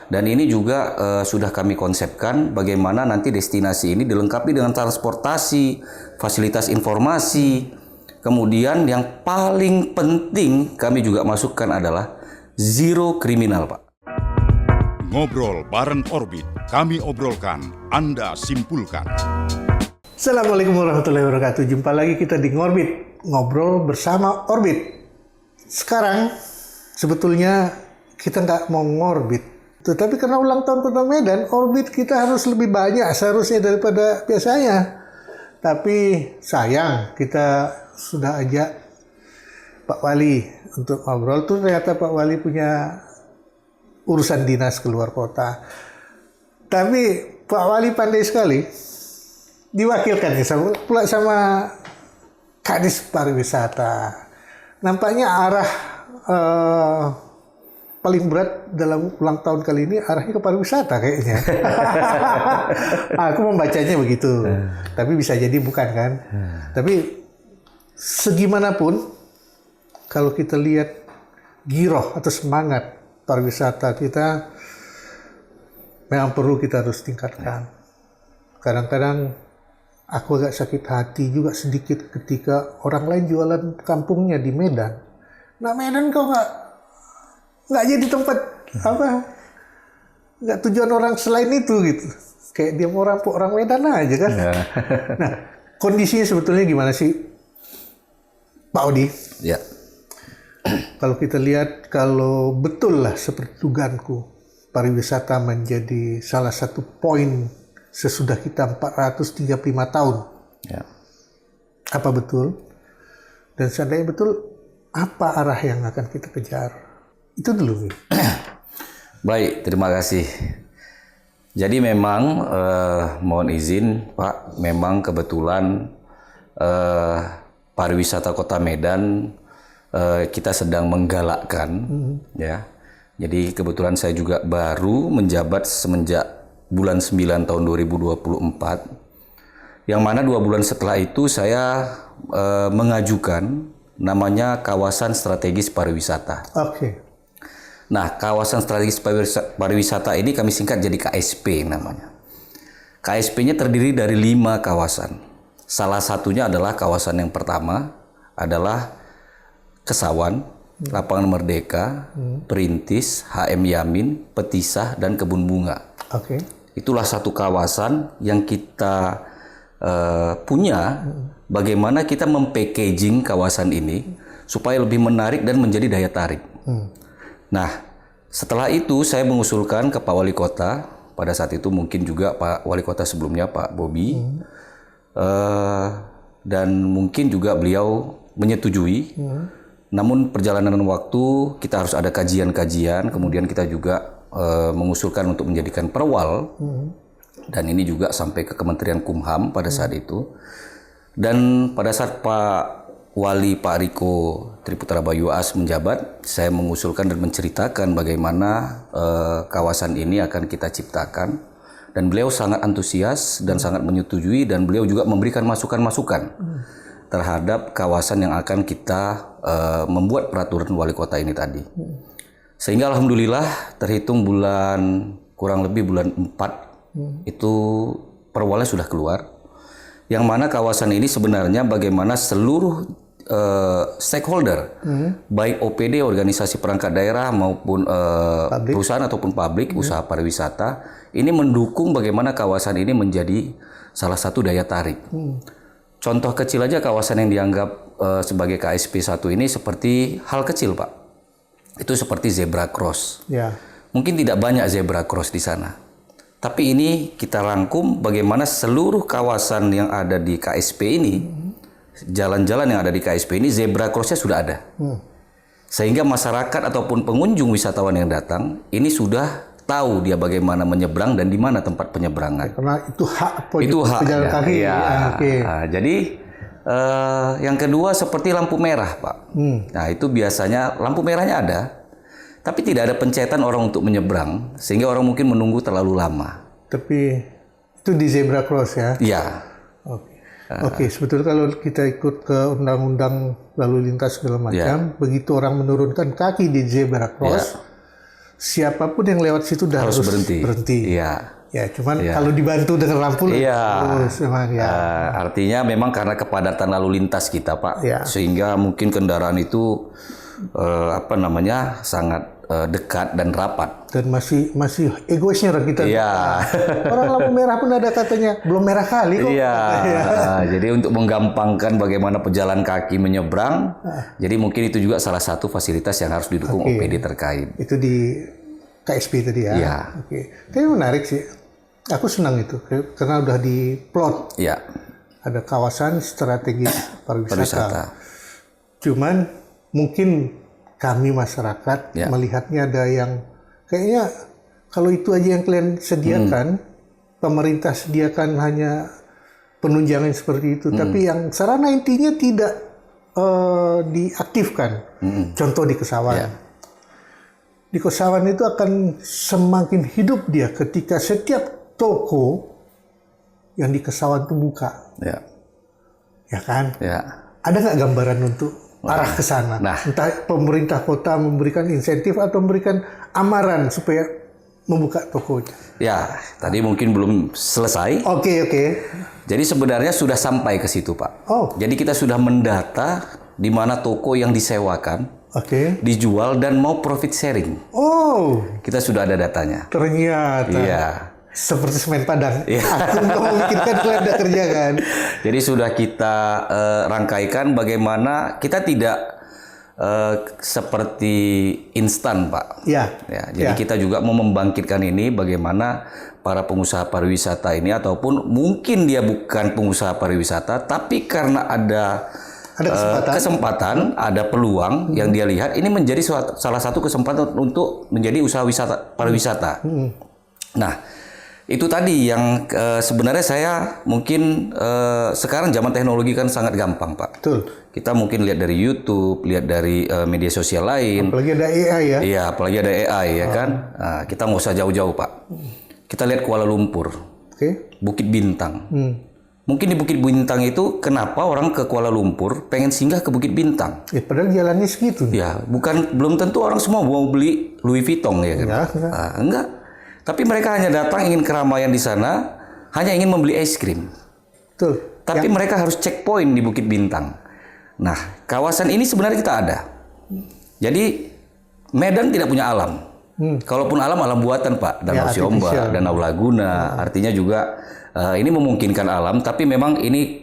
Dan ini juga sudah kami konsepkan bagaimana nanti destinasi ini dilengkapi dengan transportasi, fasilitas informasi. Kemudian yang paling penting kami juga masukkan adalah zero kriminal, Pak. Ngobrol bareng Orbit, kami obrolkan, Anda simpulkan. Assalamualaikum warahmatullahi wabarakatuh. Jumpa lagi kita di Ngorbit, ngobrol bersama Orbit. Sekarang sebetulnya kita nggak mau ngorbit, tetapi karena ulang tahun Kota Medan, orbit kita harus lebih banyak seharusnya daripada biasanya. Tapi sayang kita sudah ajak Pak Wali untuk ngobrol tuh, ternyata Pak Wali punya urusan dinas keluar kota. Tapi Pak Wali pandai sekali, diwakilkan pula sama Kadis Pariwisata. Nampaknya arah paling berat dalam ulang tahun kali ini arahnya ke pariwisata kayaknya. Aku membacanya begitu. Tapi bisa jadi bukan kan. Tapi segimanapun kalau kita lihat giroh atau semangat pariwisata kita memang perlu kita harus tingkatkan. Kadang-kadang aku agak sakit hati juga sedikit ketika orang lain jualan kampungnya di Medan. Nah, Medan kok nggak jadi tempat nggak tujuan orang selain itu gitu. Kayak dia mau rampok orang Medan aja kan. Nah, kondisinya sebetulnya gimana sih, Pak Odi? Ya. Kalau kita lihat, kalau betul lah seperti dugaanku, pariwisata menjadi salah satu poin sesudah kita 435 tahun. Ya. Apa betul? Dan seandainya betul, apa arah yang akan kita kejar? Itu dulu. Baik, terima kasih. Jadi memang mohon izin Pak, memang kebetulan pariwisata Kota Medan kita sedang menggalakkan, ya. Jadi kebetulan saya juga baru menjabat semenjak bulan 9 tahun 2024, yang mana 2 bulan setelah itu saya mengajukan namanya kawasan strategis pariwisata. Oke. Nah, kawasan strategis pariwisata ini kami singkat jadi KSP namanya. KSP-nya terdiri dari 5 kawasan. Salah satunya adalah kawasan yang pertama adalah Kesawan, Lapangan Merdeka, Perintis, HM Yamin, Petisah, dan Kebun Bunga. Oke. Itulah satu kawasan yang kita punya, bagaimana kita mempackaging kawasan ini supaya lebih menarik dan menjadi daya tarik. Nah, setelah itu saya mengusulkan ke Pak Wali Kota, pada saat itu mungkin juga Pak Wali Kota sebelumnya, Pak Bobi, dan mungkin juga beliau menyetujui. Namun perjalanan waktu kita harus ada kajian-kajian, kemudian kita juga mengusulkan untuk menjadikan perwal, dan ini juga sampai ke Kementerian Kumham pada saat itu. Dan pada saat Pak Wali Pak Riko Triputra Bayu As menjabat, saya mengusulkan dan menceritakan bagaimana kawasan ini akan kita ciptakan, dan beliau sangat antusias dan sangat menyetujui, dan beliau juga memberikan masukan-masukan terhadap kawasan yang akan kita membuat peraturan wali kota ini tadi. Sehingga alhamdulillah terhitung kurang lebih bulan 4 itu perwalnya sudah keluar, yang mana kawasan ini sebenarnya bagaimana seluruh stakeholder, baik OPD, organisasi perangkat daerah maupun perusahaan ataupun publik usaha pariwisata, ini mendukung bagaimana kawasan ini menjadi salah satu daya tarik. Contoh kecil aja, kawasan yang dianggap sebagai KSP 1 ini seperti hal kecil, Pak. Itu seperti zebra cross. Ya. Mungkin tidak banyak zebra cross di sana. Tapi ini kita rangkum bagaimana seluruh kawasan yang ada di KSP ini, jalan-jalan yang ada di KSP ini, zebra cross-nya sudah ada. Sehingga masyarakat ataupun pengunjung wisatawan yang datang, ini sudah tahu dia bagaimana menyeberang dan di mana tempat penyeberangan. Karena itu hak pejalan kaki. Ya. Okay. Nah, jadi yang kedua seperti lampu merah, Pak. Nah, itu biasanya lampu merahnya ada, tapi tidak ada pencetan orang untuk menyeberang, sehingga orang mungkin menunggu terlalu lama. Tapi itu di zebra cross ya? Iya. Oke, sebetulnya kalau kita ikut ke undang-undang lalu lintas segala macam, begitu orang menurunkan kaki di zebra cross, siapapun yang lewat situ udah harus berhenti. Iya. Ya, cuman kalau dibantu dengan lampu terus memang ya. Artinya memang karena kepadatan lalu lintas kita, Pak, sehingga mungkin kendaraan itu sangat dekat dan rapat. Dan masih egoisnya orang kita. Iya. Orang lampu merah pun ada katanya belum merah kali kok. Iya. Jadi untuk menggampangkan bagaimana pejalan kaki menyeberang, jadi mungkin itu juga salah satu fasilitas yang harus didukung OPD terkait. Itu di KSP tadi ya. Iya. Tapi menarik sih. Aku senang itu karena udah diplot. Iya. Ada kawasan strategis pariwisata. Cuman mungkin kami masyarakat melihatnya ada yang kayaknya kalau itu aja yang kalian sediakan, pemerintah sediakan hanya penunjangan seperti itu, tapi yang sarana intinya tidak diaktifkan. Contoh di Kesawan. Di Kesawan itu akan semakin hidup dia ketika setiap toko yang di Kesawan itu buka. Ya kan? Ada nggak gambaran untuk arah ke sana? Nah. Entah pemerintah kota memberikan insentif atau memberikan amaran supaya membuka tokonya. Ya, tadi mungkin belum selesai. Oke. Jadi sebenarnya sudah sampai ke situ, Pak. Jadi kita sudah mendata di mana toko yang disewakan, dijual dan mau profit sharing. Kita sudah ada datanya. Ternyata. Iya. Seperti semen Padang. Aku memikirkan kalian udah kerja kan. Jadi sudah kita rangkaikan bagaimana kita tidak seperti instan, Pak. Jadi kita juga mau membangkitkan ini bagaimana para pengusaha pariwisata ini ataupun mungkin dia bukan pengusaha pariwisata tapi karena ada kesempatan, ada peluang yang dia lihat ini menjadi salah satu kesempatan untuk menjadi usaha pariwisata. Nah, itu tadi yang sebenarnya saya mungkin sekarang zaman teknologi kan sangat gampang, Pak. Betul. Kita mungkin lihat dari YouTube, lihat dari media sosial lain. Apalagi ada AI ya. Iya, apalagi ada AI ya kan. Nah, kita nggak usah jauh-jauh, Pak. Kita lihat Kuala Lumpur, Bukit Bintang. Mungkin di Bukit Bintang itu kenapa orang ke Kuala Lumpur pengen singgah ke Bukit Bintang? Ya, padahal jalannya segitu. Ya, belum tentu orang semua mau beli Louis Vuitton ya kan. Enggak. Tapi mereka hanya datang ingin keramaian di sana, hanya ingin membeli es krim. Betul. Tapi mereka harus checkpoint di Bukit Bintang. Nah, kawasan ini sebenarnya kita ada. Jadi Medan tidak punya alam. Kalaupun alam buatan, Pak. Danau Siombak, Danau Laguna. Artinya juga ini memungkinkan alam, tapi memang ini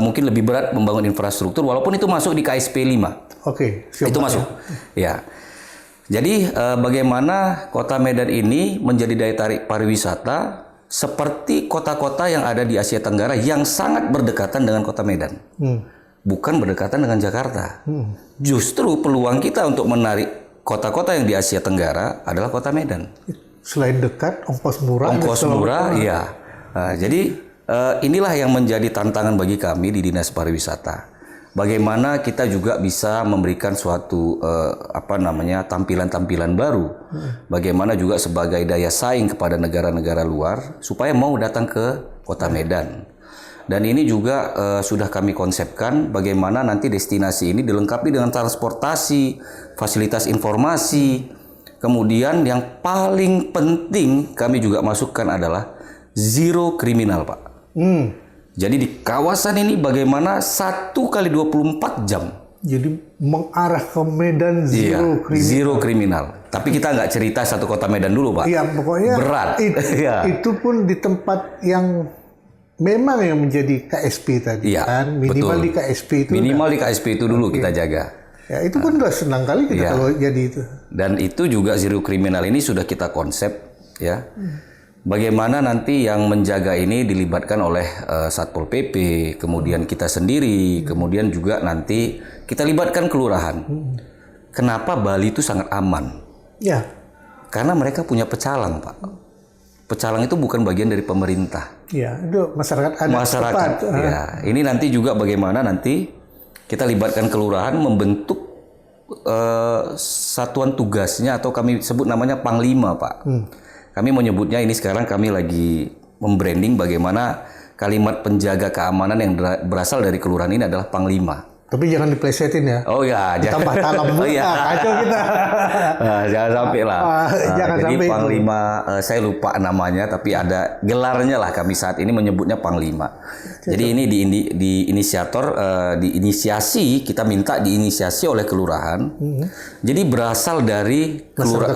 mungkin lebih berat membangun infrastruktur, walaupun itu masuk di KSP 5. Itu masuk. Ya. Jadi bagaimana Kota Medan ini menjadi daya tarik pariwisata seperti kota-kota yang ada di Asia Tenggara yang sangat berdekatan dengan Kota Medan. Bukan berdekatan dengan Jakarta. Justru peluang kita untuk menarik kota-kota yang di Asia Tenggara adalah Kota Medan. Selain dekat, ongkos murah. Iya. Jadi inilah yang menjadi tantangan bagi kami di Dinas Pariwisata. Bagaimana kita juga bisa memberikan suatu tampilan-tampilan baru. Bagaimana juga sebagai daya saing kepada negara-negara luar supaya mau datang ke Kota Medan. Dan ini juga sudah kami konsepkan bagaimana nanti destinasi ini dilengkapi dengan transportasi, fasilitas informasi. Kemudian yang paling penting kami juga masukkan adalah zero kriminal, Pak. Jadi di kawasan ini bagaimana 1 kali 24 jam. Jadi mengarah ke Medan zero kriminal. Tapi kita nggak cerita satu kota Medan dulu, Pak. Iya, pokoknya berat. Itu pun di tempat yang memang yang menjadi KSP tadi kan. Minimal betul. Di KSP itu. Minimal di KSP itu dulu kita jaga. Ya, itu pun udah senang kali kita kalau jadi itu. Dan itu juga zero kriminal ini sudah kita konsep ya. Bagaimana nanti yang menjaga ini dilibatkan oleh Satpol PP, kemudian kita sendiri, kemudian juga nanti kita libatkan kelurahan. Kenapa Bali itu sangat aman? Ya. Karena mereka punya pecalang, Pak. Pecalang itu bukan bagian dari pemerintah. Ya, itu masyarakat ada. Masyarakat. Ya, ini nanti juga bagaimana nanti kita libatkan kelurahan membentuk satuan tugasnya atau kami sebut namanya Panglima, Pak. Kami menyebutnya ini sekarang kami lagi membranding bagaimana kalimat penjaga keamanan yang berasal dari kelurahan ini adalah Panglima. Tapi jangan diplesetin ya. Oh ya, Tambah talam. Oh iya. Kacau kita. Jangan sampai lah. Jangan Jadi sampai Panglima, saya lupa namanya, tapi ada gelarnya lah. Kami saat ini menyebutnya Panglima. Jadi ini diinisiasi, kita minta diinisiasi oleh kelurahan. Jadi berasal dari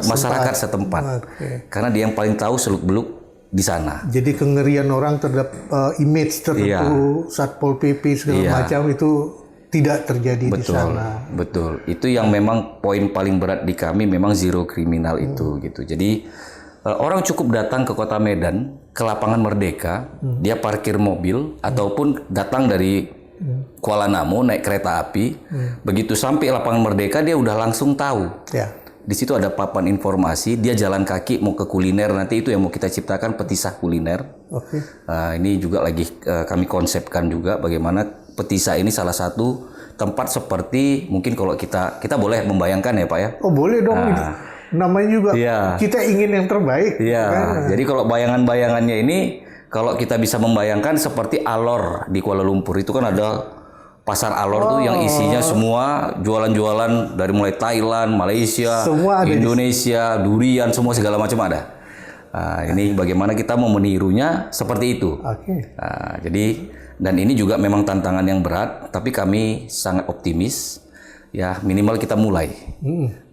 masyarakat setempat. Okay. Karena dia yang paling tahu seluk-beluk di sana. Jadi kengerian orang terhadap image tertentu, Satpol PP segala macam itu tidak terjadi di sana. Betul. Itu yang memang poin paling berat di kami, memang zero kriminal itu gitu. Jadi orang cukup datang ke Kota Medan, ke lapangan Merdeka, dia parkir mobil ataupun datang dari Kuala Namu naik kereta api. Begitu sampai lapangan Merdeka dia udah langsung tahu. Ya. Di situ ada papan informasi, dia jalan kaki mau ke kuliner, nanti itu yang mau kita ciptakan petisah kuliner. Oke. Ini juga lagi kami konsepkan juga bagaimana Petisah ini salah satu tempat seperti mungkin kalau kita boleh membayangkan ya Pak ya. Oh boleh dong. Namanya juga kita ingin yang terbaik. Iya. Kan? Jadi kalau bayangan-bayangannya ini kalau kita bisa membayangkan seperti Alor di Kuala Lumpur itu kan ada pasar Alor tuh yang isinya semua jualan-jualan dari mulai Thailand, Malaysia, semua ada Indonesia, durian semua segala macam ada. Ini bagaimana kita mau menirunya seperti itu. Oke. Jadi dan ini juga memang tantangan yang berat, tapi kami sangat optimis. Ya minimal kita mulai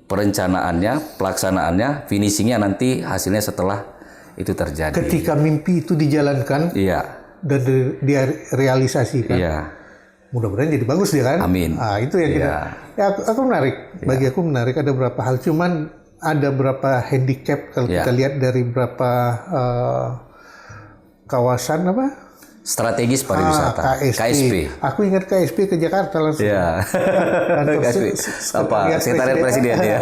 perencanaannya, pelaksanaannya, finishingnya nanti hasilnya setelah itu terjadi. Ketika mimpi itu dijalankan, dan direalisasikan, mudah-mudahan jadi bagus ya kan? Amin. Itu yang kita. Ya aku menarik. Bagi aku menarik ada beberapa hal. Cuman ada beberapa handicap kalau kita lihat dari beberapa kawasan apa? Strategis pariwisata, KSP. Aku ingat KSP ke Jakarta langsung. Iya. Sekretariat Presiden ya.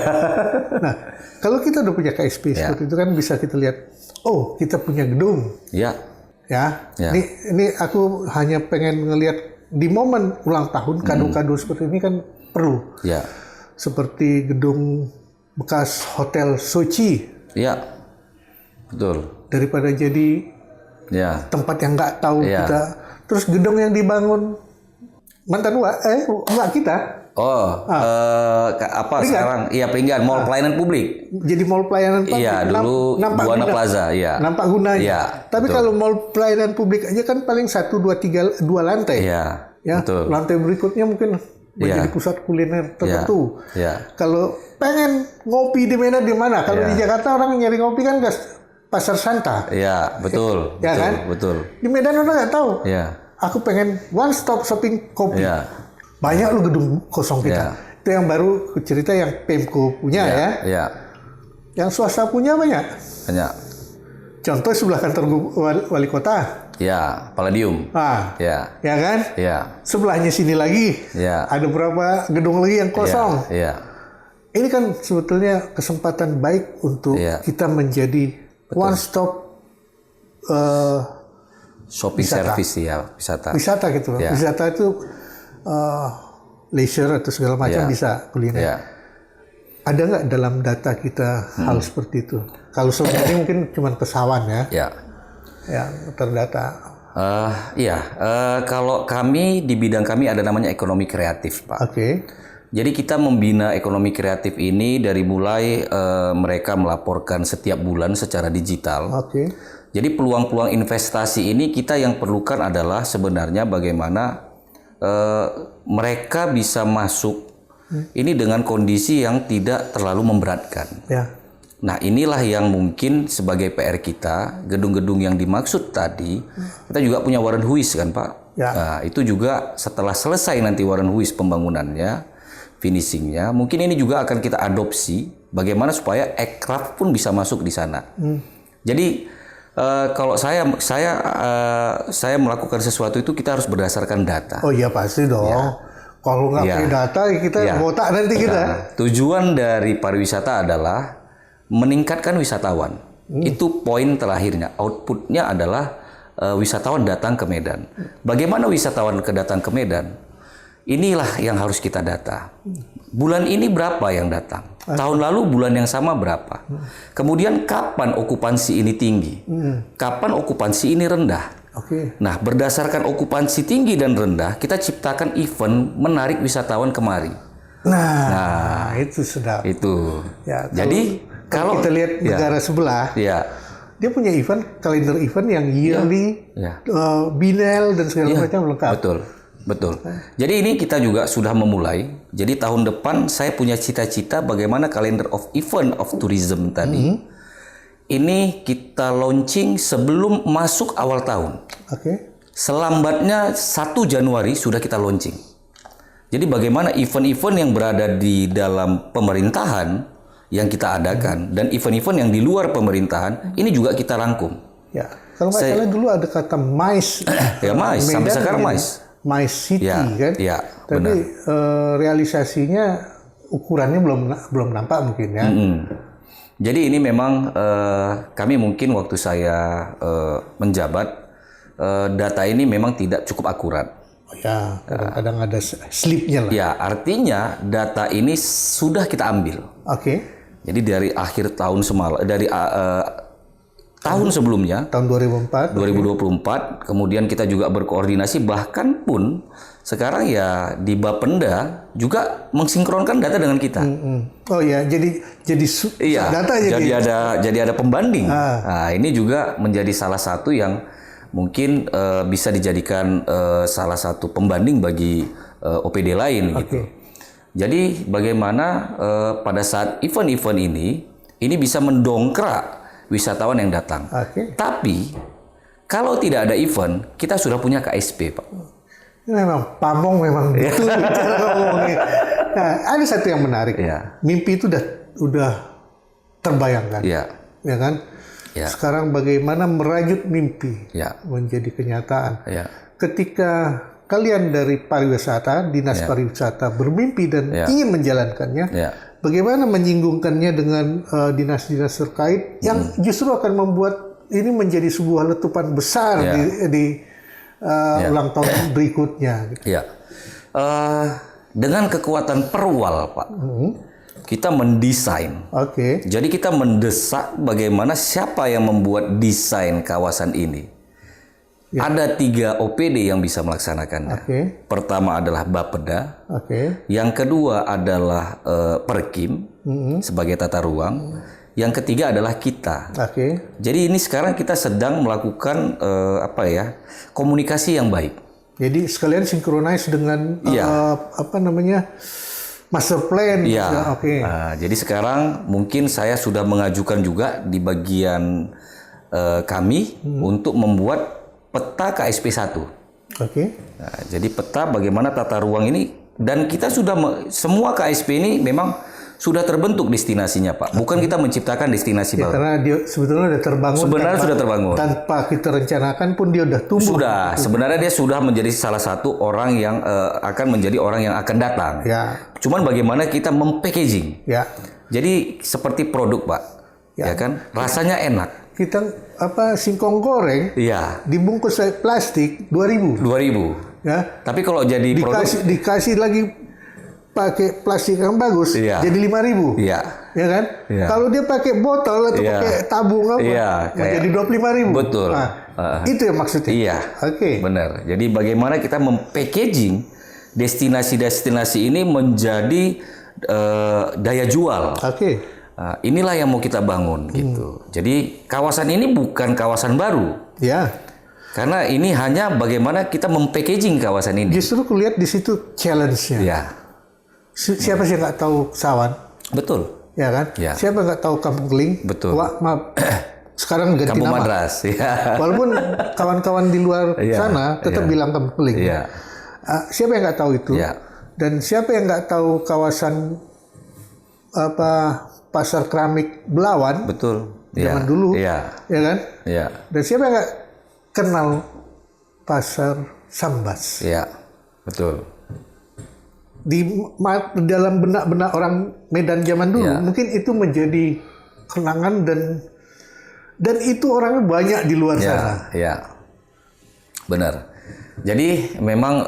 Nah, kalau kita udah punya KSP seperti itu kan bisa kita lihat, oh kita punya gedung. Iya. Ya. Ini aku hanya pengen ngelihat di momen ulang tahun kado-kado seperti ini kan perlu. Iya. Seperti gedung bekas Hotel Sochi. Iya. Betul. Daripada jadi tempat yang nggak tahu kita. Terus gedung yang dibangun mantan enggak kita. Sekarang? Iya Peringgan, Mall Pelayanan Publik. Jadi Mall Pelayanan Publik. Iya, dulu Buana Plaza, nampak gunanya. Iya, tapi betul. Kalau Mall Pelayanan Publik aja kan paling 1, 2, 3, 2 lantai. Iya, betul. Lantai berikutnya mungkin menjadi pusat kuliner tertentu. Kalau pengen ngopi di Medan di mana? Kalau di Jakarta orang nyari ngopi kan Pasar Santa. Iya, betul. Ya kan? Betul. Di Medan orang nggak tahu. Iya. Aku pengen one stop shopping kopi. Iya. Banyak lo gedung kosong kita. Itu yang baru cerita yang Pemko punya ya. Iya. Yang swasta punya banyak. Banyak. Contoh sebelah kantor wali kota. Iya, Palladium. Ya kan? Iya. Sebelahnya sini lagi. Iya. Ada berapa gedung lagi yang kosong. Iya. Ini kan sebetulnya kesempatan baik untuk kita menjadi one stop shopping service wisata. Wisata gitu loh. Wisata itu leisure atau segala macam bisa kuliner. Ada nggak dalam data kita hal seperti itu? Kalau selama ini mungkin cuma kesawan ya. Yang terdata. Kalau kami di bidang kami ada namanya ekonomi kreatif, Pak. Oke. Jadi kita membina ekonomi kreatif ini dari mulai mereka melaporkan setiap bulan secara digital. Oke. Jadi peluang-peluang investasi ini kita yang perlukan adalah sebenarnya bagaimana mereka bisa masuk ini dengan kondisi yang tidak terlalu memberatkan. Nah inilah yang mungkin sebagai PR kita, gedung-gedung yang dimaksud tadi, kita juga punya Warren Huis kan Pak? Nah, itu juga setelah selesai nanti Warren Huis pembangunannya, finishingnya, mungkin ini juga akan kita adopsi bagaimana supaya aircraft pun bisa masuk di sana. Jadi kalau saya melakukan sesuatu itu kita harus berdasarkan data. Oh iya pasti dong. Kalau nggak punya data kita botak nanti kita. Tujuan dari pariwisata adalah meningkatkan wisatawan. Itu poin terakhirnya. Outputnya adalah wisatawan datang ke Medan. Bagaimana wisatawan datang ke Medan? Inilah yang harus kita data. Bulan ini berapa yang datang? Tahun lalu bulan yang sama berapa? Kemudian kapan okupansi ini tinggi? Kapan okupansi ini rendah? Oke. Nah, berdasarkan okupansi tinggi dan rendah, kita ciptakan event menarik wisatawan kemari. Nah, itu sedap. Itu. Ya, Jadi kalau kita lihat negara sebelah, ya, dia punya kalender event yang yearly, ya. binel dan segala macam lengkap. Betul, betul. Jadi ini kita juga sudah memulai. Jadi tahun depan saya punya cita-cita bagaimana kalender of event of tourism tadi. Ini kita launching sebelum masuk awal tahun. Oke. Selambatnya 1 Januari sudah kita launching. Jadi bagaimana event-event yang berada di dalam pemerintahan yang kita adakan dan event-event yang di luar pemerintahan ini juga kita rangkum. Ya, kalau nggak salah dulu ada kata MICE. Ya MICE, sampai sekarang MICE. MICE City kan. Ya, tapi realisasinya ukurannya belum nampak mungkin ya. Jadi ini memang kami mungkin waktu saya menjabat data ini memang tidak cukup akurat. Ya, kadang-kadang ada slipnya lah. Ya, artinya data ini sudah kita ambil. Oke. Jadi dari akhir tahun tahun sebelumnya, Tahun 2024, kemudian kita juga berkoordinasi, bahkan pun sekarang ya di Bapenda juga mensinkronkan data dengan kita. Oh ya, jadi data jadi ada pembanding. Nah, ini juga menjadi salah satu yang mungkin bisa dijadikan salah satu pembanding bagi OPD lain gitu. Jadi bagaimana pada saat event-event ini bisa mendongkrak wisatawan yang datang. Tapi kalau tidak ada event, kita sudah punya KSP, Pak. Ini memang pamong memang betul cara ngomongnya. Nah, ada satu yang menarik. Mimpi itu udah terbayangkan. Ya kan? Sekarang bagaimana merajut mimpi menjadi kenyataan. Ketika kalian dari pariwisata, dinas pariwisata bermimpi dan ingin menjalankannya, bagaimana menyinggungkannya dengan dinas-dinas terkait yang justru akan membuat ini menjadi sebuah letupan besar di ulang tahun berikutnya. Dengan kekuatan Perwal, Pak. Kita mendesain. Jadi kita mendesak bagaimana siapa yang membuat desain kawasan ini. Ada 3 OPD yang bisa melaksanakannya. Pertama adalah Bapeda. Yang kedua adalah Perkim sebagai tata ruang. Yang ketiga adalah kita. Jadi ini sekarang kita sedang melakukan komunikasi yang baik. Jadi sekalian sinkronize dengan master plan. Jadi sekarang mungkin saya sudah mengajukan juga di bagian kami untuk membuat peta KSP 1. Nah, jadi peta bagaimana tata ruang ini, dan kita sudah semua KSP ini memang sudah terbentuk destinasinya, Pak. Bukan kita menciptakan destinasi baru. Karena dia sebetulnya sudah terbangun. Sudah terbangun. Tanpa kita rencanakan pun dia sudah tumbuh. Sebenarnya dia sudah menjadi salah satu orang yang akan menjadi orang yang akan datang. Cuman bagaimana kita mempackaging. Jadi seperti produk, Pak. Ya kan? Rasanya enak. Kita singkong goreng dibungkus plastik 2.000. Tapi kalau jadi dikasih lagi pakai plastik yang bagus jadi 5.000. Ya kan? Kalau dia pakai botol atau pakai tabung jadi 25.000. Betul. Itu yang maksudnya. Benar. Jadi bagaimana kita mempackaging destinasi-destinasi ini menjadi daya jual. Inilah yang mau kita bangun gitu. Jadi kawasan ini bukan kawasan baru. Karena ini hanya bagaimana kita mempackaging kawasan ini. Justru kulihat di situ challenge-nya. Siapa sih nggak tahu Sawan? Betul. Ya kan? Siapa nggak tahu Kampung Keling? Betul. Maaf. Sekarang ganti Kampung nama. Madras. Walaupun kawan-kawan di luar sana tetap bilang Kampung Keling. Siapa yang nggak tahu itu? Dan siapa yang nggak tahu kawasan pasar keramik Belawan? Betul. Zaman dulu. Ya kan? Dan siapa yang nggak kenal pasar Sambas? Betul. Di dalam benak-benak orang Medan zaman dulu mungkin itu menjadi kenangan dan itu orangnya banyak di luar sana. Benar. Jadi memang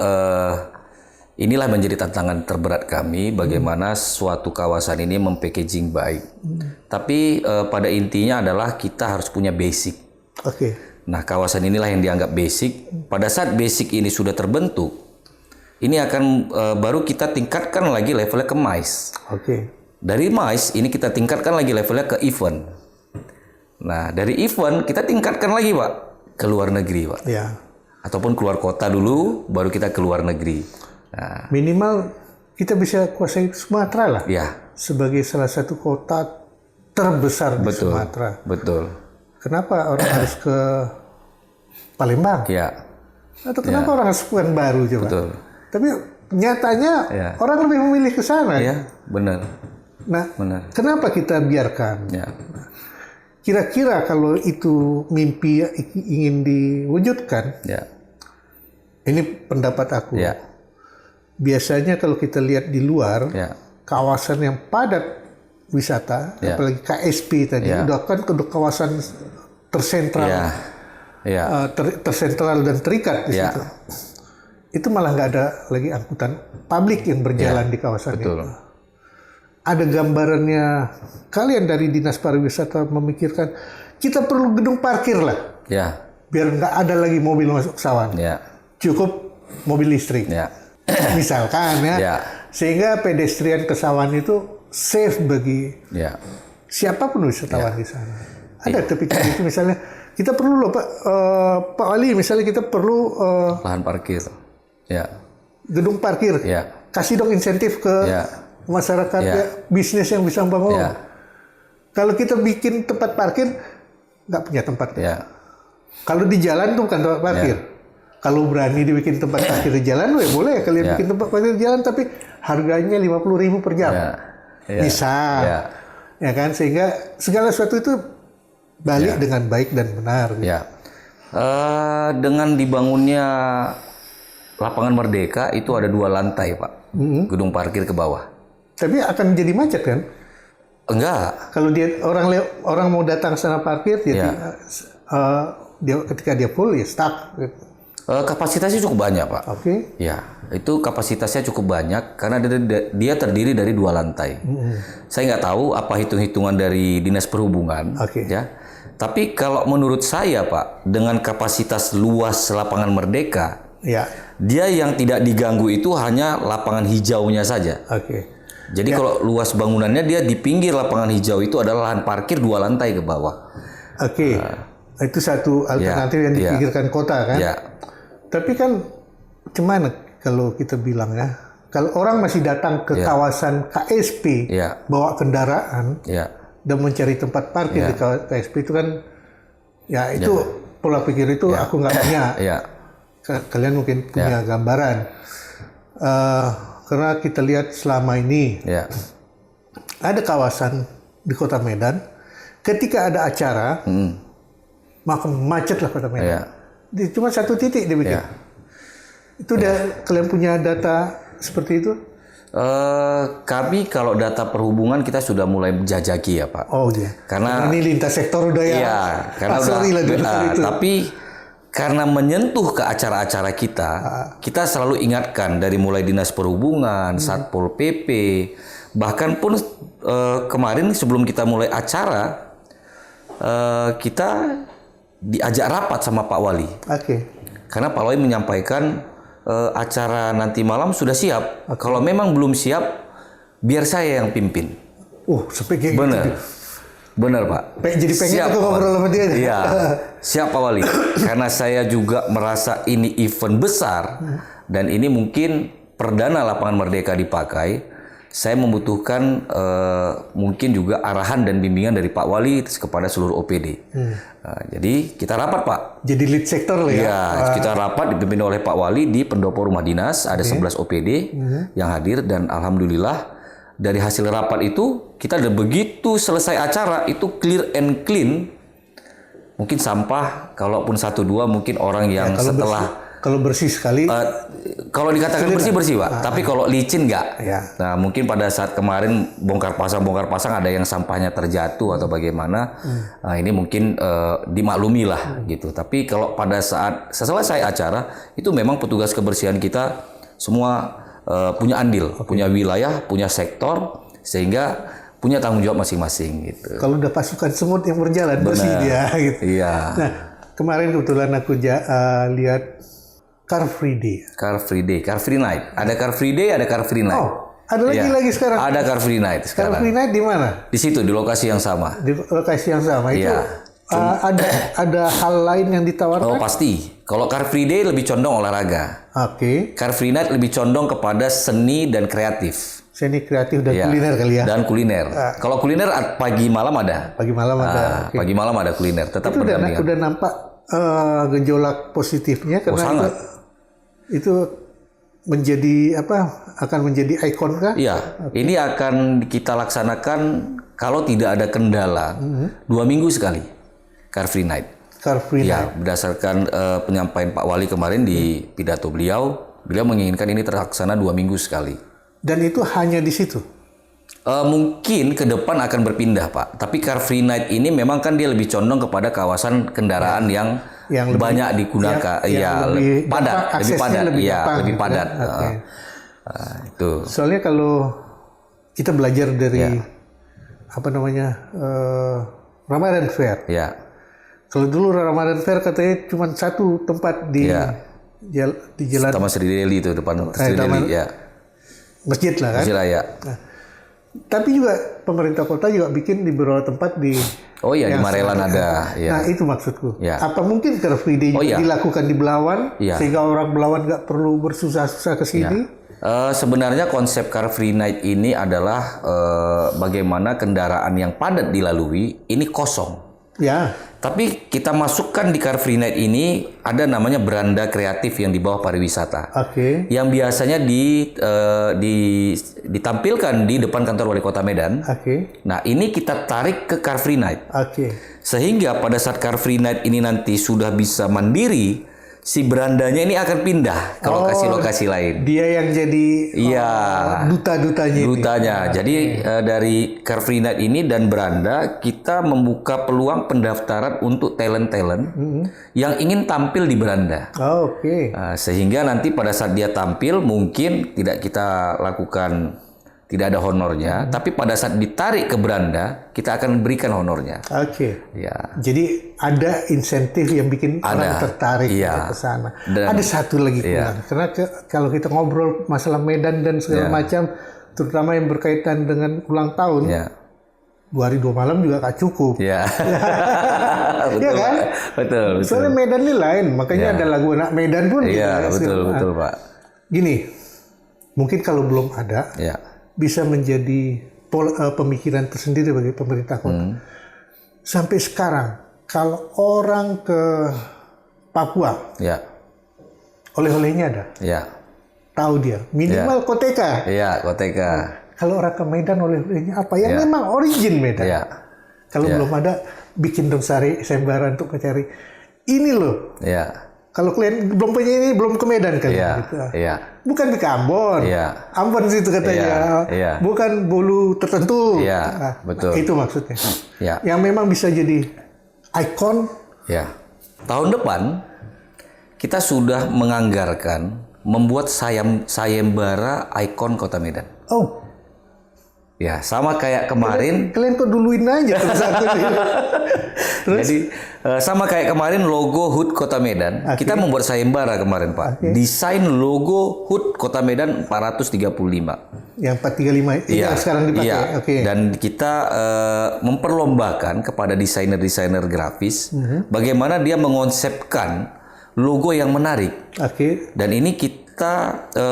inilah menjadi tantangan terberat kami, bagaimana suatu kawasan ini mempackaging baik. Tapi pada intinya adalah kita harus punya basic. Nah, kawasan inilah yang dianggap basic. Pada saat basic ini sudah terbentuk, ini akan baru kita tingkatkan lagi levelnya ke MICE. Oke. Dari MICE ini kita tingkatkan lagi levelnya ke event. Nah, dari event kita tingkatkan lagi, Pak, ke luar negeri, Pak. Ya. Ataupun keluar kota dulu, baru kita ke luar negeri. Nah, Minimal kita bisa kuasai Sumatera lah. ya, Sebagai salah satu kota terbesar di betul. Sumatera. Betul. Kenapa orang harus ke Palembang? Ya, Atau kenapa orang harus Pekanbaru coba? betul. Tapi nyatanya Ya. orang lebih memilih ke sana. Ya, benar. Nah, Benar. kenapa kita biarkan? Ya. Kira-kira kalau itu mimpi ingin diwujudkan, Ya. ini pendapat aku. Ya. Biasanya kalau kita lihat di luar, Ya. kawasan yang padat wisata, Ya. apalagi KSP tadi, Ya. udah kan udah kawasan tersentral, Ya. Ya. tersentral dan terikat di Ya. situ. Itu malah nggak ada lagi angkutan publik yang berjalan di kawasan Betul. itu. Ada gambarannya, kalian dari Dinas Pariwisata memikirkan, kita perlu gedung parkir lah, Ya. biar nggak ada lagi mobil masuk Sawan. Ya. Cukup mobil listrik. Ya. Misalkan ya. Ya. Sehingga pedestrian ke Sawan itu safe bagi Ya. siapapun wisatawan di sana. Ada tapi itu misalnya kita perlu loh Pak Wali, misalnya kita perlu Lahan parkir. Ya. gedung parkir. Ya. Kasih dong insentif ke Ya. masyarakat Ya. ya, bisnis yang bisa membangun. Ya. Kalau kita bikin tempat parkir nggak punya tempat. Ya. Kalau di jalan tuh bukan tempat parkir. Kalau berani dibikin tempat parkir di jalan, boleh kalian Ya. bikin tempat parkir di jalan, tapi harganya 50.000 per jam. Ya. Ya. Bisa. Ya. Ya kan, sehingga segala sesuatu itu balik dengan baik dan benar. Gitu. Ya. Dengan dibangunnya lapangan Merdeka itu ada 2 lantai, Pak. Gedung parkir ke bawah. Tapi akan jadi macet kan? Enggak. Kalau dia orang mau datang sana parkir, jadi dia ketika dia full ya stuck. Gitu. Kapasitasnya cukup banyak, Pak. Oke. Ya, itu kapasitasnya cukup banyak karena dia terdiri dari 2 lantai. Saya nggak tahu apa hitung-hitungan dari Dinas Perhubungan, Oke. ya. Tapi kalau menurut saya, Pak, dengan kapasitas luas lapangan Merdeka, Ya. dia yang tidak diganggu itu hanya lapangan hijaunya saja. Oke. Jadi kalau luas bangunannya dia di pinggir lapangan hijau itu adalah lahan parkir 2 lantai ke bawah. Oke. Itu satu alternatif yang dipikirkan kota kan? Ya, Tapi kan gimana kalau kita bilang ya, kalau orang masih datang ke kawasan KSP ya, bawa kendaraan ya, dan mencari tempat parkir di kawasan KSP itu kan, ya itu pola pikir itu aku nggak punya. ya, Kalian mungkin punya gambaran. Karena kita lihat selama ini ya, ada kawasan di Kota Medan, ketika ada acara, maka macet lah Kota Medan. ya. Cuma satu titik dibikin. Ya. Itu udah kalian punya data seperti itu? Kami kalau data perhubungan kita sudah mulai menjajaki ya, Pak. Oh iya. Karena ini lintas sektor udah ya. iya, karena sorry lah, itu. tapi karena menyentuh ke acara-acara kita selalu ingatkan dari mulai Dinas Perhubungan, Satpol PP, bahkan pun kemarin sebelum kita mulai acara kita diajak rapat sama Pak Wali. Oke. Karena Pak Wali menyampaikan acara nanti malam sudah siap. Kalau memang belum siap, biar saya yang pimpin. Sampai kayak Benar. gitu. Benar, Pak. Jadi pengen Siap, aku Pak ngobrol Wali. sama dia. Iya, siap Pak Wali. Karena saya juga merasa ini event besar dan ini mungkin perdana lapangan Merdeka dipakai. Saya membutuhkan mungkin juga arahan dan bimbingan dari Pak Wali kepada seluruh OPD. Jadi kita rapat, Pak. Jadi lead sektor lah ya. Iya, kita rapat dipimpin oleh Pak Wali di pendopo rumah dinas, ada 11 OPD yang hadir dan alhamdulillah dari hasil rapat itu kita udah begitu selesai acara itu clear and clean. Mungkin sampah kalaupun 1-2 mungkin orang yang setelah kalau bersih sekali. kalau dikatakan bersih Pak, tapi kalau licin enggak. Ya. Nah, mungkin pada saat kemarin bongkar pasang ada yang sampahnya terjatuh atau bagaimana. Nah, ini mungkin dimaklumi lah gitu. Tapi kalau pada saat selesai acara itu memang petugas kebersihan kita semua punya andil, punya wilayah, punya sektor sehingga punya tanggung jawab masing-masing gitu. Kalau udah pasukan semut yang berjalan bersih dia gitu. Iya. Nah, kemarin kebetulan aku lihat Car Free Day. Car Free Day, Car Free Night. Ada Car Free Day, ada Car Free Night. Oh, ada lagi Iya. sekarang. Ada Car Free Night Car sekarang. Free Night di mana? Di situ, di lokasi yang sama. Di lokasi yang sama itu. Iya. Ada hal lain yang Oh ditawarkan? pasti. Kalau Car Free Day lebih condong olahraga. Oke. Car Free Night lebih condong kepada seni dan kreatif. Seni kreatif dan Iya. kuliner kali ya. Dan kuliner. Kalau kuliner pagi malam ada. Pagi malam ada. Oke. Pagi malam ada kuliner. Tetap Itu berdampingan. udah nampak gejolak positifnya karena sangat. itu menjadi akan menjadi ikon kah? Iya, ini akan kita laksanakan kalau tidak ada kendala 2 minggu sekali Car Free Night. Car Free Night. Ya, berdasarkan penyampaian Pak Wali kemarin di pidato beliau menginginkan ini terlaksana 2 minggu sekali. Dan itu hanya di situ. Mungkin ke depan akan berpindah Pak, tapi Car Free Night ini memang kan dia lebih condong kepada kawasan kendaraan yang Yang lebih- banyak digunakan, yang lebih lebih padat, gampang, lebih aksesnya padat, lebih iya, gampang lebih gitu padat. kan? Oke. Itu, Soalnya kalau kita belajar dari Ya. Ramadan Fair. ya, Kalau dulu Ramadan Fair katanya cuma satu tempat di Ya. di jalan Taman Sri Deli itu depan Sri Taman- Deli, ya, masjid lah kan. Masjid Raya. Tapi juga pemerintah kota juga bikin di beberapa tempat di Oh iya, di yang Marelan sangat- ada, ya. Nah itu maksudku. Ya. Apa mungkin Car Free Day Oh, iya. dilakukan di Belawan Iya. sehingga orang Belawan nggak perlu bersusah-susah ke sini? Sebenarnya konsep Car Free Night ini adalah bagaimana kendaraan yang padat dilalui ini kosong. Ya. Tapi kita masukkan di Car Free Night ini ada namanya beranda kreatif yang di bawah pariwisata. Oke. Yang biasanya ditampilkan di depan kantor Wali Kota Medan. Oke. Nah, ini kita tarik ke Car Free Night. Oke. Sehingga pada saat Car Free Night ini nanti sudah bisa mandiri, si berandanya ini akan pindah ke lokasi-lokasi lain. Dia yang jadi Iya. duta-dutanya ini. Dutanya. Jadi dari Car Free Night ini dan beranda kita membuka peluang pendaftaran untuk talent-talent yang ingin tampil di beranda. Oh, oke. Sehingga nanti pada saat dia tampil mungkin tidak kita lakukan, tidak ada honornya, tapi pada saat ditarik ke beranda kita akan berikan honornya. Oke. Ya. Jadi ada insentif yang bikin orang Ada. tertarik Iya. ke sana. Dan- Ada satu lagi Iya. kurang. Karena kalau kita ngobrol masalah Medan dan segala Iya. macam, terutama yang berkaitan dengan ulang tahun, Ya. 2 hari 2 malam juga gak cukup. Ya. Betul, Iya kan? Pak. Betul, betul. Soalnya Medan ini lain, makanya Iya. ada lagu anak Medan pun. Iya, gitu. betul, Nah, betul, Pak. Gini, mungkin kalau belum ada, Ya. bisa menjadi pemikiran tersendiri bagi pemerintah kota. Sampai sekarang, kalau orang ke Papua, Ya. oleh-olehnya ada. Ya. Tahu dia, minimal koteka. Iya, Koteka. Kalau orang ke Medan oleh-olehnya apa? Yang memang origin Medan. Iya. Kalau belum ada, bikin dong sayembara untuk mencari. Ini loh, Iya. kalau kalian belum punya ini, belum ke Medan kan? Iya. Gitu. Iya. Bukan di Ambon. Iya. Ambon situ katanya. Iya, iya. Bukan bulu tertentu. Iya, Nah, betul. itu maksudnya. Iya. Yang memang bisa jadi ikon. Ya. Tahun depan kita sudah menganggarkan membuat sayembara ikon Kota Medan. Oh, Ya, sama kayak kemarin. kalian kok duluin aja terus aku nih. Terus? Jadi sama kayak kemarin logo HUT Kota Medan, kita membuat sayembara kemarin, Pak. Desain logo HUT Kota Medan 435. Yang 435 itu yang sekarang dipakai. Iya. Oke. Dan kita memperlombakan kepada desainer-desainer grafis bagaimana dia mengonsepkan logo yang menarik. Oke. Dan ini kita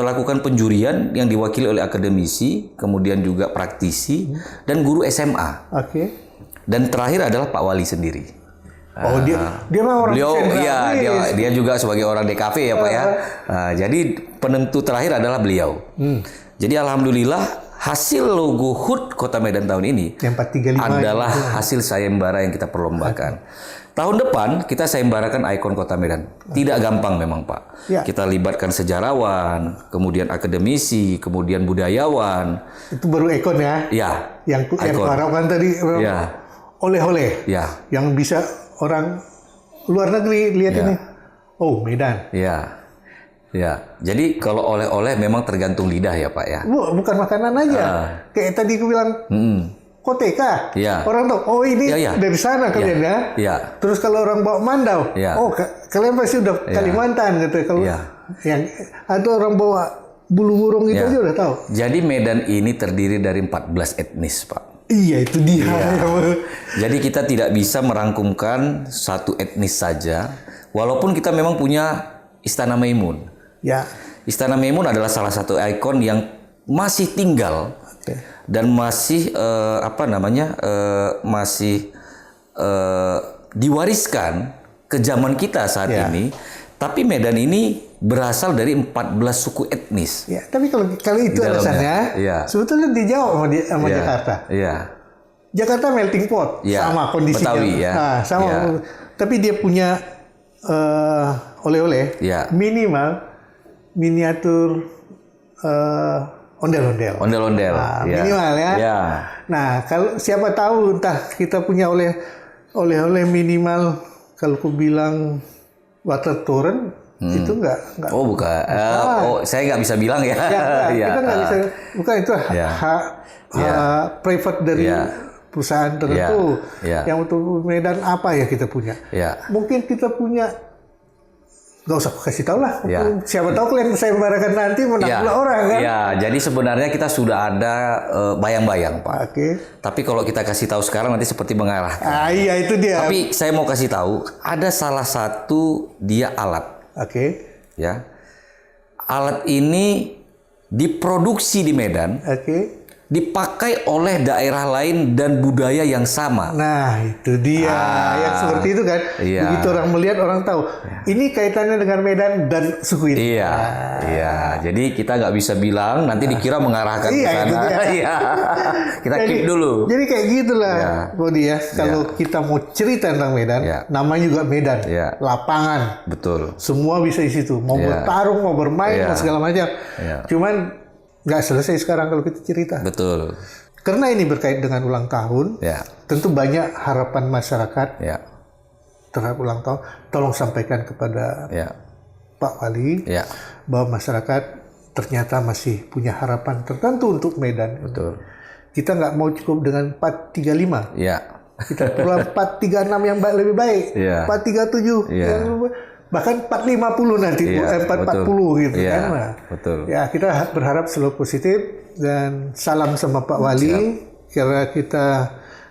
lakukan penjurian yang diwakili oleh akademisi, kemudian juga praktisi dan guru SMA. Oke. Dan terakhir adalah Pak Wali sendiri. Oh, dia mah orang Beliau, desain iya, grafis. dia juga sebagai orang DKV ya Pak ya. Jadi penentu terakhir adalah beliau. Jadi alhamdulillah hasil logo HUT Kota Medan tahun ini Yang 435 adalah hasil sayembara yang kita perlombakan. Tahun depan kita sayembarakan ikon Kota Medan. Tidak gampang memang Pak. Ya. Kita libatkan sejarawan, kemudian akademisi, kemudian budayawan. Itu baru ikon ya. Ya, Yang ikon. harapkan tadi Ya, oleh-oleh. ya, Yang bisa orang luar negeri lihat Ya. ini. Oh, Medan. ya. Ya, jadi kalau oleh-oleh memang tergantung lidah ya Pak ya. Bukan makanan aja. Kayak tadi aku bilang, Koteka. Iya. Orang tahu, oh ini Iya. dari sana kalian ya. Iya. Terus kalau orang bawa Mandau, Iya. oh kalian pasti udah Kalimantan gitu. Kalau Iya. yang atau orang bawa bulu burung itu Iya. aja udah tahu. Jadi Medan ini terdiri dari 14 etnis, Pak. Iya itu dia. Jadi kita tidak bisa merangkumkan satu etnis saja, walaupun kita memang punya Istana Maimun. Ya. Istana Maimun adalah salah satu ikon yang masih tinggal Oke. dan masih diwariskan ke zaman kita saat Ya. ini. Tapi Medan ini berasal dari 14 suku etnis. Ya, tapi kalau itu Di dalamnya. alasannya, Iya. sebetulnya dijawab sama Iya. Jakarta. Iya. Jakarta melting pot, Iya, sama kondisinya. Betawi, ya. Nah, sama. Iya. Tapi dia punya oleh-oleh Iya. minimal miniatur ondel-ondel. Ondel-ondel. Nah, Iya. minimal ya. Iya. Nah, kalau siapa tahu entah kita punya oleh-oleh minimal kalau ku bilang water torrent itu enggak. Oh bukan. Saya nggak bisa bilang ya. Ya, enggak. Iya. Kita nggak bisa, bukan itu Ya. hak private dari Ya. perusahaan tertentu. Ya. Yang untuk Medan apa ya kita punya? Ya. Mungkin kita punya, nggak usah aku kasih tahu lah. Ya. Siapa tahu kalian saya membarakan nanti menang pula orang kan? Ya, jadi sebenarnya kita sudah ada bayang-bayang, Pak. Oke. Tapi kalau kita kasih tahu sekarang nanti seperti mengarahkan. Iya itu dia. Tapi saya mau kasih tahu, ada salah satu dia alat, Oke. ya. Alat ini diproduksi di Medan, Oke. dipakai oleh daerah lain dan budaya yang sama. Nah itu dia yang seperti itu kan. Iya. Begitu orang melihat orang tahu. Ini kaitannya dengan Medan dan suku ini. Iya, iya. Jadi kita nggak bisa bilang nanti dikira mengarahkan ke Iya, itu sana. dia. Iya. Kita keep dulu. Jadi kayak gitulah, Iya. Bodi ya. Kalau kita mau cerita tentang Medan, Iya. namanya juga Medan, Iya. lapangan, Betul. semua bisa di situ. Mau Iya. bertarung, mau bermain, Iya. mau segala macam. Iya. Cuman nggak selesai sekarang kalau kita cerita. Betul. Karena ini berkait dengan ulang tahun, Ya, tentu banyak harapan masyarakat ya, terhadap ulang tahun. Tolong sampaikan kepada ya, Pak Wali ya. bahwa masyarakat ternyata masih punya harapan tertentu untuk Medan. Betul. Kita nggak mau cukup dengan 435. Ya, Kita perlu 436 yang lebih baik. Iya. 437 Iya. yang bahkan 450 nanti, Iya, 440 gitu Iya, kan. Nah, betul. ya kita berharap selalu positif dan salam sama Pak Wali. Karena kita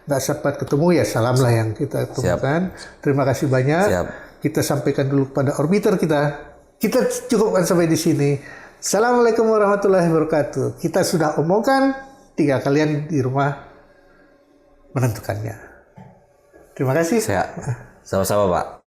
nggak sempat ketemu ya salam lah yang kita temukan. Terima kasih banyak. Siap. Kita sampaikan dulu pada orbiter kita. Kita cukupkan sampai di sini. Assalamualaikum warahmatullahi wabarakatuh. Kita sudah omongkan, tinggal kalian di rumah menentukannya. Terima kasih. Saya sama-sama, Pak.